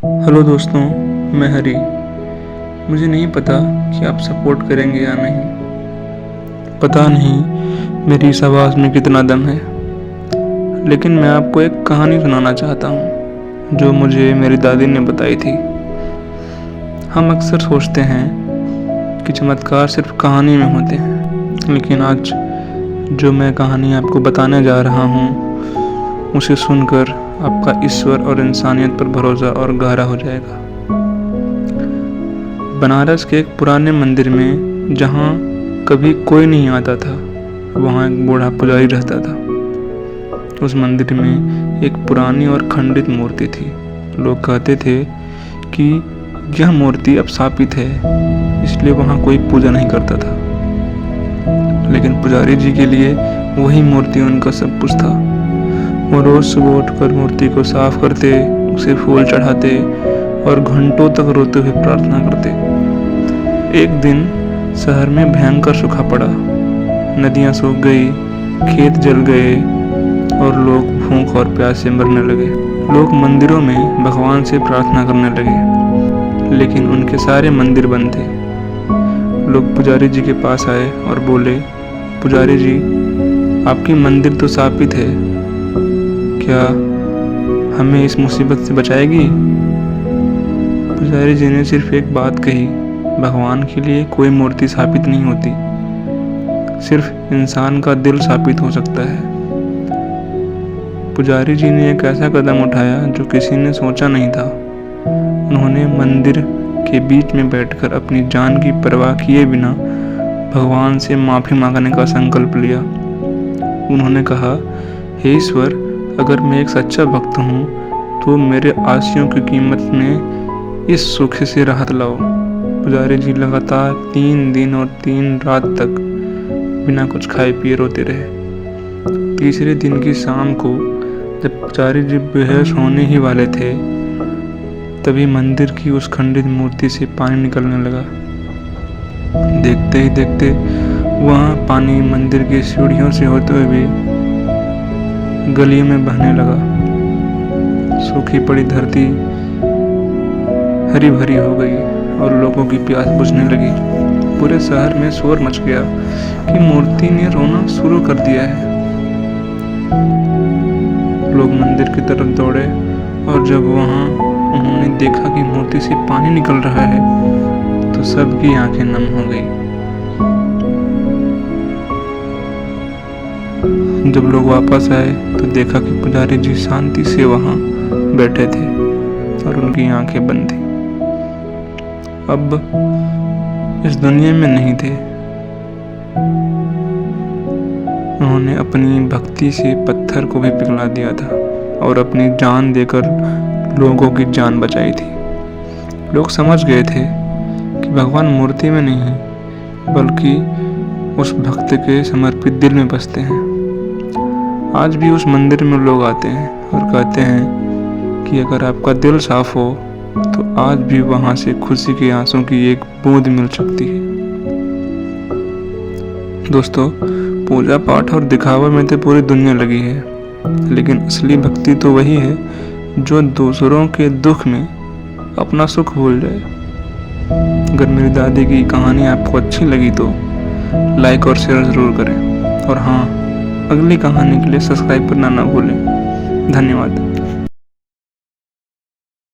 Hello दोस्तों, मैं हरी। मुझे नहीं पता कि आप सपोर्ट करेंगे या नहीं। पता नहीं मेरी इस आवाज़ में कितना दम है, लेकिन मैं आपको एक कहानी सुनाना चाहता हूँ जो मुझे मेरी दादी ने बताई थी। हम अक्सर सोचते हैं कि चमत्कार सिर्फ कहानी में होते हैं, लेकिन आज जो मैं कहानी आपको बताने जा रहा हूँ उसे सुनकर आपका ईश्वर और इंसानियत पर भरोसा और गहरा हो जाएगा। बनारस के एक पुराने मंदिर में जहाँ कभी कोई नहीं आता था, वहाँ एक बूढ़ा पुजारी रहता था। उस मंदिर में एक पुरानी और खंडित मूर्ति थी। लोग कहते थे कि यह मूर्ति अब शापित है, इसलिए वहाँ कोई पूजा नहीं करता था। लेकिन पुजारी जी के लिए वही मूर्ति उनका सब कुछ था। वो रोज सुबह उठकर मूर्ति को साफ करते, उसे फूल चढ़ाते और घंटों तक रोते हुए प्रार्थना करते। एक दिन शहर में भयंकर सूखा पड़ा। नदियां सूख गई, खेत जल गए और लोग भूख और प्यास से मरने लगे। लोग मंदिरों में भगवान से प्रार्थना करने लगे, लेकिन उनके सारे मंदिर बंद थे। लोग पुजारी जी के पास आए और बोले, पुजारी जी, आपकी मंदिर तो शापित है, क्या हमें इस मुसीबत से बचाएगी? पुजारी जी ने सिर्फ एक बात कही, भगवान के लिए कोई मूर्ति शापित नहीं होती, सिर्फ इंसान का दिल शापित हो सकता है। पुजारी जी ने एक ऐसा कदम उठाया जो किसी ने सोचा नहीं था। उन्होंने मंदिर के बीच में बैठकर अपनी जान की परवाह किए बिना भगवान से माफ़ी मांगने का संकल्प लिया। उन्होंने कहा, हे ईश्वर, अगर मैं एक सच्चा भक्त हूँ तो मेरे आशियों की कीमत में इस सूखे से राहत लाओ। पुजारी जी लगातार 3 दिन और 3 रात तक बिना कुछ खाए पिए रोते रहे। तीसरे दिन की शाम को जब पुजारी जी बेहोश होने ही वाले थे, तभी मंदिर की उस खंडित मूर्ति से पानी निकलने लगा। देखते ही देखते वहाँ पानी मंदिर की सीढ़ियों से होते हुए भी गलियों में बहने लगा। सूखी पड़ी धरती हरी भरी हो गई और लोगों की प्यास बुझने लगी। पूरे शहर में शोर मच गया कि मूर्ति ने रोना शुरू कर दिया है। लोग मंदिर की तरफ दौड़े और जब वहां उन्होंने देखा कि मूर्ति से पानी निकल रहा है तो सबकी आंखें नम हो गई। जब लोग वापस आए तो देखा कि पुजारी जी शांति से वहां बैठे थे और उनकी आंखें बंद थी। अब इस दुनिया में नहीं थे। उन्होंने अपनी भक्ति से पत्थर को भी पिघला दिया था और अपनी जान देकर लोगों की जान बचाई थी। लोग समझ गए थे कि भगवान मूर्ति में नहीं बल्कि उस भक्त के समर्पित दिल में बसते हैं। आज भी उस मंदिर में लोग आते हैं और कहते हैं कि अगर आपका दिल साफ हो तो आज भी वहां से खुशी के आंसू की एक बूंद मिल सकती है। दोस्तों, पूजा पाठ और दिखावा में तो पूरी दुनिया लगी है, लेकिन असली भक्ति तो वही है जो दूसरों के दुख में अपना सुख भूल जाए। अगर मेरी दादी की कहानी आपको अच्छी लगी तो लाइक और शेयर ज़रूर करें, और हाँ, अगली कहानी के लिए सब्सक्राइब करना ना भूलें। धन्यवाद।